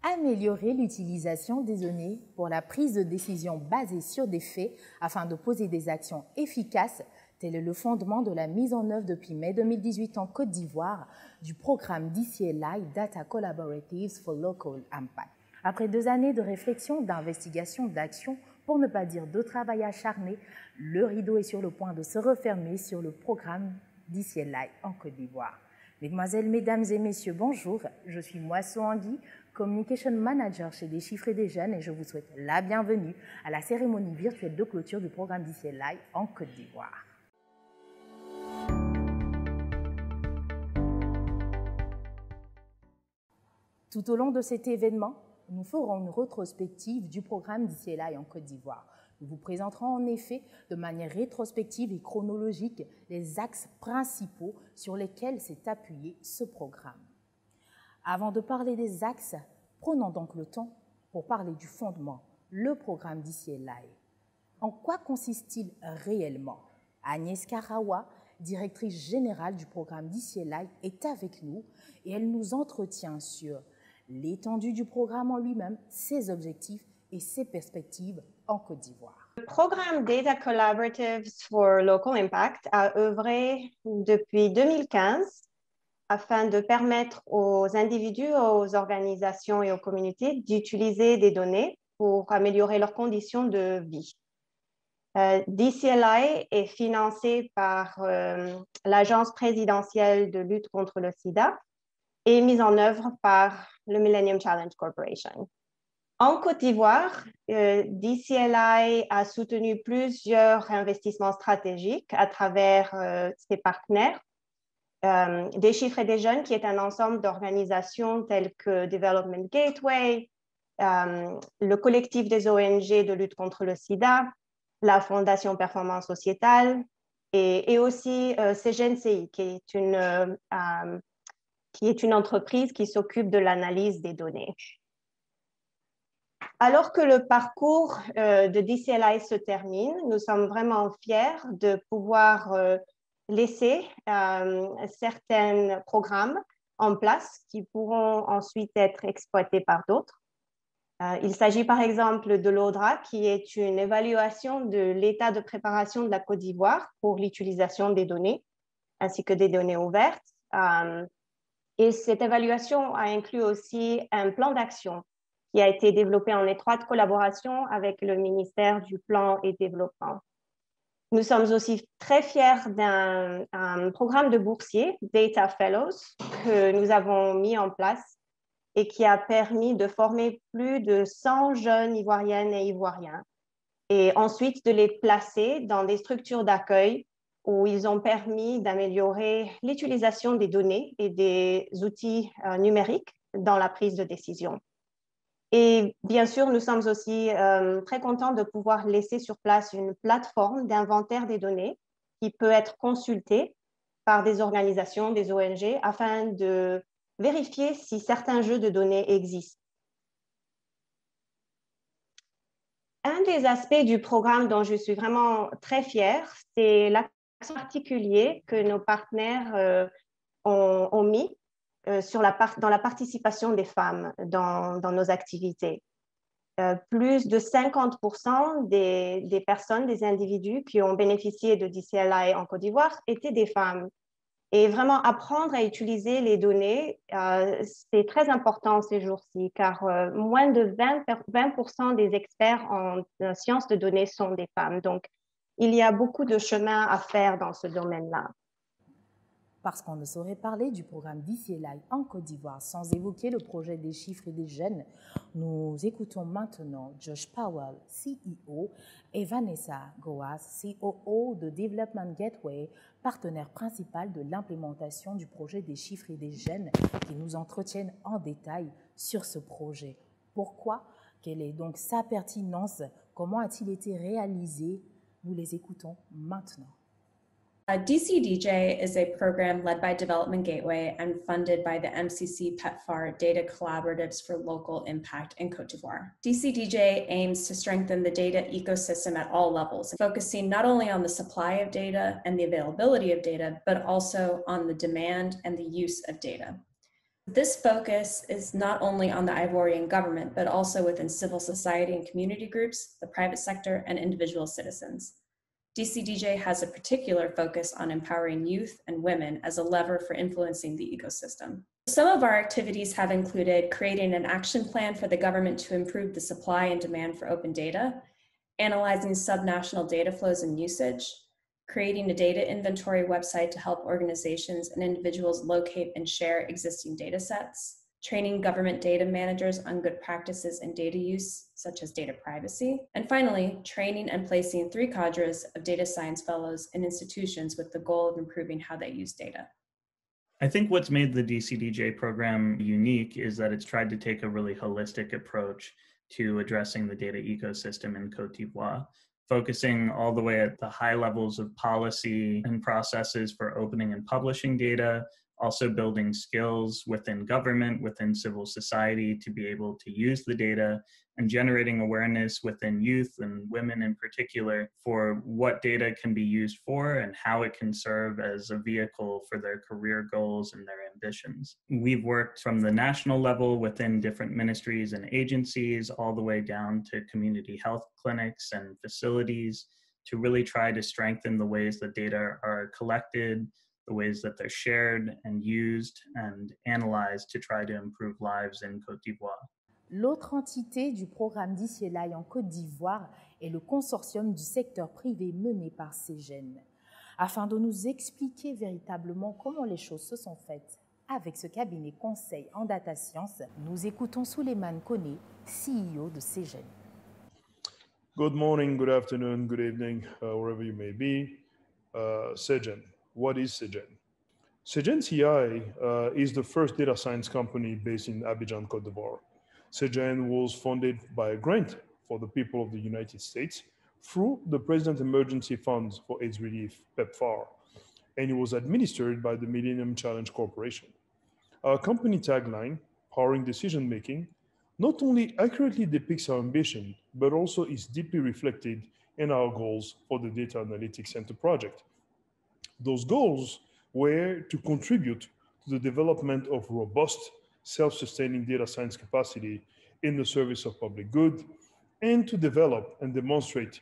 Améliorer l'utilisation des données pour la prise de décision basée sur des faits afin de poser des actions efficaces, tel est le fondement de la mise en œuvre depuis mai 2018 en Côte d'Ivoire du programme DCLI Data Collaboratives for Local Impact. Après 2 années de réflexion, d'investigation, d'action, pour ne pas dire de travail acharné, le rideau est sur le point de se refermer sur le programme DCLI en Côte d'Ivoire. Mesdemoiselles, Mesdames et Messieurs, bonjour. Je suis Moisson Anguy, Communication Manager chez Des Chiffres et des Jeunes et je vous souhaite la bienvenue à la cérémonie virtuelle de clôture du programme DCLI en Côte d'Ivoire. Tout au long de cet événement, nous ferons une rétrospective du programme DCLI en Côte d'Ivoire. Nous vous présenterons en effet de manière rétrospective et chronologique les axes principaux sur lesquels s'est appuyé ce programme. Avant de parler des axes, prenons donc le temps pour parler du fondement, le programme DCLI. En quoi consiste-t-il réellement? Agnès Karawa, directrice générale du programme DCLI, est avec nous et elle nous entretient sur l'étendue du programme en lui-même, ses objectifs et ses perspectives en Côte d'Ivoire. Le programme Data Collaboratives for Local Impact a œuvré depuis 2015 afin de permettre aux individus, aux organisations et aux communautés d'utiliser des données pour améliorer leurs conditions de vie. DCLI est financé par l'Agence présidentielle de lutte contre le sida et mise en œuvre par le Millennium Challenge Corporation. En Côte d'Ivoire, DCLI a soutenu plusieurs investissements stratégiques à travers ses partenaires. Des Chiffres et des Jeunes, qui est un ensemble d'organisations telles que Development Gateway, le collectif des ONG de lutte contre le sida, la Fondation Performance Sociétale et aussi CGNCI, qui est une entreprise qui s'occupe de l'analyse des données. Alors que le parcours de DCLI se termine, nous sommes vraiment fiers de pouvoir laisser certains programmes en place qui pourront ensuite être exploités par d'autres. Il s'agit par exemple de l'ODRA, qui est une évaluation de l'état de préparation de la Côte d'Ivoire pour l'utilisation des données, ainsi que des données ouvertes. Et cette évaluation a inclus aussi un plan d'action qui a été développé en étroite collaboration avec le ministère du Plan et Développement. Nous sommes aussi très fiers d'un programme de boursiers, Data Fellows, que nous avons mis en place et qui a permis de former plus de 100 jeunes Ivoiriennes et Ivoiriens et ensuite de les placer dans des structures d'accueil où ils ont permis d'améliorer l'utilisation des données et des outils numériques dans la prise de décision. Et bien sûr, nous sommes aussi très contents de pouvoir laisser sur place une plateforme d'inventaire des données qui peut être consultée par des organisations, des ONG, afin de vérifier si certains jeux de données existent. Un des aspects du programme dont je suis vraiment très fière, c'est l'accent particulier que nos partenaires ont mis dans la participation des femmes dans nos activités. Plus de 50% des personnes, des individus qui ont bénéficié de DCLI en Côte d'Ivoire étaient des femmes. Et vraiment apprendre à utiliser les données, c'est très important ces jours-ci, car moins de 20% des experts en sciences de données sont des femmes. Donc, il y a beaucoup de chemin à faire dans ce domaine-là. Parce qu'on ne saurait parler du programme DCLI en Côte d'Ivoire sans évoquer le projet des chiffres et des jeunes, nous écoutons maintenant Josh Powell, CEO, et Vanessa Goas, COO de Development Gateway, partenaire principal de l'implémentation du projet des chiffres et des jeunes, qui nous entretiennent en détail sur ce projet. Pourquoi? Quelle est donc sa pertinence? Comment a-t-il été réalisé? Nous les écoutons maintenant. DCDJ is a program led by Development Gateway and funded by the MCC PEPFAR Data Collaboratives for Local Impact in Côte d'Ivoire. DCDJ aims to strengthen the data ecosystem at all levels, focusing not only on the supply of data and the availability of data, but also on the demand and the use of data. This focus is not only on the Ivorian government, but also within civil society and community groups, the private sector, and individual citizens. DCDJ has a particular focus on empowering youth and women as a lever for influencing the ecosystem. Some of our activities have included creating an action plan for the government to improve the supply and demand for open data, analyzing subnational data flows and usage, creating a data inventory website to help organizations and individuals locate and share existing data sets, training government data managers on good practices in data use, such as data privacy, and finally, training and placing 3 cadres of data science fellows in institutions with the goal of improving how they use data. I think what's made the DCDJ program unique is that it's tried to take a really holistic approach to addressing the data ecosystem in Côte d'Ivoire, focusing all the way at the high levels of policy and processes for opening and publishing data, also building skills within government, within civil society to be able to use the data, and generating awareness within youth and women in particular for what data can be used for and how it can serve as a vehicle for their career goals and their ambitions. We've worked from the national level within different ministries and agencies all the way down to community health clinics and facilities to really try to strengthen the ways that data are collected, the ways that they're shared and used and analyzed to try to improve lives in Côte d'Ivoire. L'autre entité du programme DCLI en Côte d'Ivoire est le consortium du secteur privé mené par CEGEN. Afin de nous expliquer véritablement comment les choses se sont faites avec ce cabinet conseil en data science, nous écoutons Souleymane Koné, CEO de CEGEN. Good morning, good afternoon, good evening, wherever you may be. CEGEN. What is CEGEN? CEGEN CI is the first data science company based in Abidjan, Côte d'Ivoire. CEGEN was funded by a grant for the people of the United States through the President Emergency Funds for AIDS Relief, PEPFAR, and it was administered by the Millennium Challenge Corporation. Our company tagline, Powering Decision Making, not only accurately depicts our ambition, but also is deeply reflected in our goals for the Data Analytics Center project. Those goals were to contribute to the development of robust, self-sustaining data science capacity in the service of public good, and to develop and demonstrate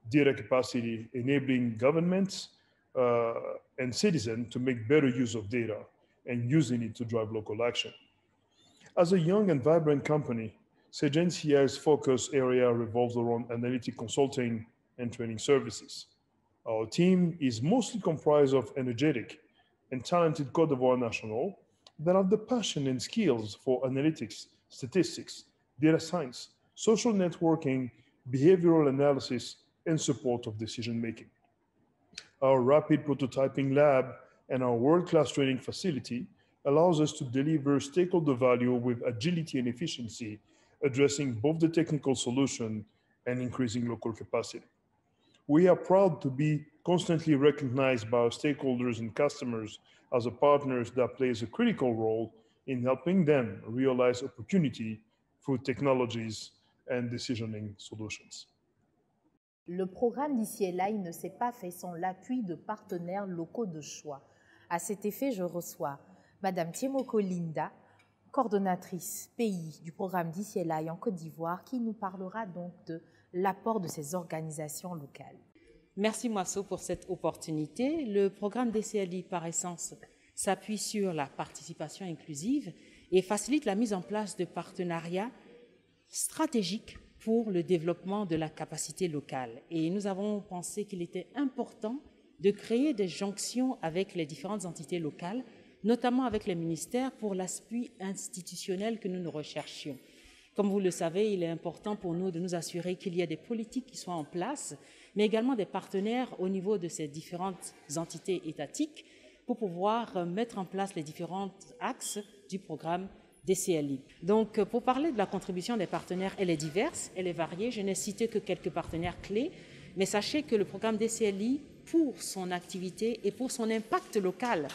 data capacity enabling governments and citizens to make better use of data and using it to drive local action. As a young and vibrant company, CEGEN CI's focus area revolves around analytic consulting and training services. Our team is mostly comprised of energetic and talented Côte d'Ivoire nationals that have the passion and skills for analytics, statistics, data science, social networking, behavioral analysis, and support of decision-making. Our rapid prototyping lab and our world-class training facility allows us to deliver stakeholder value with agility and efficiency, addressing both the technical solution and increasing local capacity. We are proud to be constantly recognized by our stakeholders and customers as a partner that plays a critical role in helping them realize opportunity through technologies and decisioning solutions. Le programme DCLI ne s'est pas fait sans l'appui de partenaires locaux de choix. À cet effet, je reçois Madame Tiemoko Linda, coordonnatrice pays du programme DCLI en Côte d'Ivoire, qui nous parlera donc de l'apport de ces organisations locales. Merci Moisseau pour cette opportunité. Le programme DCLI, par essence, s'appuie sur la participation inclusive et facilite la mise en place de partenariats stratégiques pour le développement de la capacité locale. Et nous avons pensé qu'il était important de créer des jonctions avec les différentes entités locales, notamment avec les ministères, pour l'appui institutionnel que nous recherchions. Comme vous le savez, il est important pour nous de nous assurer qu'il y ait des politiques qui soient en place, mais également des partenaires au niveau de ces différentes entités étatiques pour pouvoir mettre en place les différents axes du programme DCLI. Donc, pour parler de la contribution des partenaires, elle est diverse, elle est variée. Je n'ai cité que quelques partenaires clés, mais sachez que le programme DCLI, pour son activité et pour son impact local,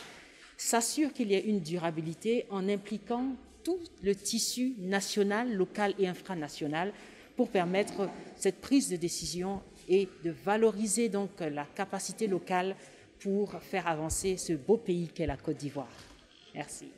s'assure qu'il y ait une durabilité en impliquant tout le tissu national, local et infranational pour permettre cette prise de décision et de valoriser donc la capacité locale pour faire avancer ce beau pays qu'est la Côte d'Ivoire. Merci.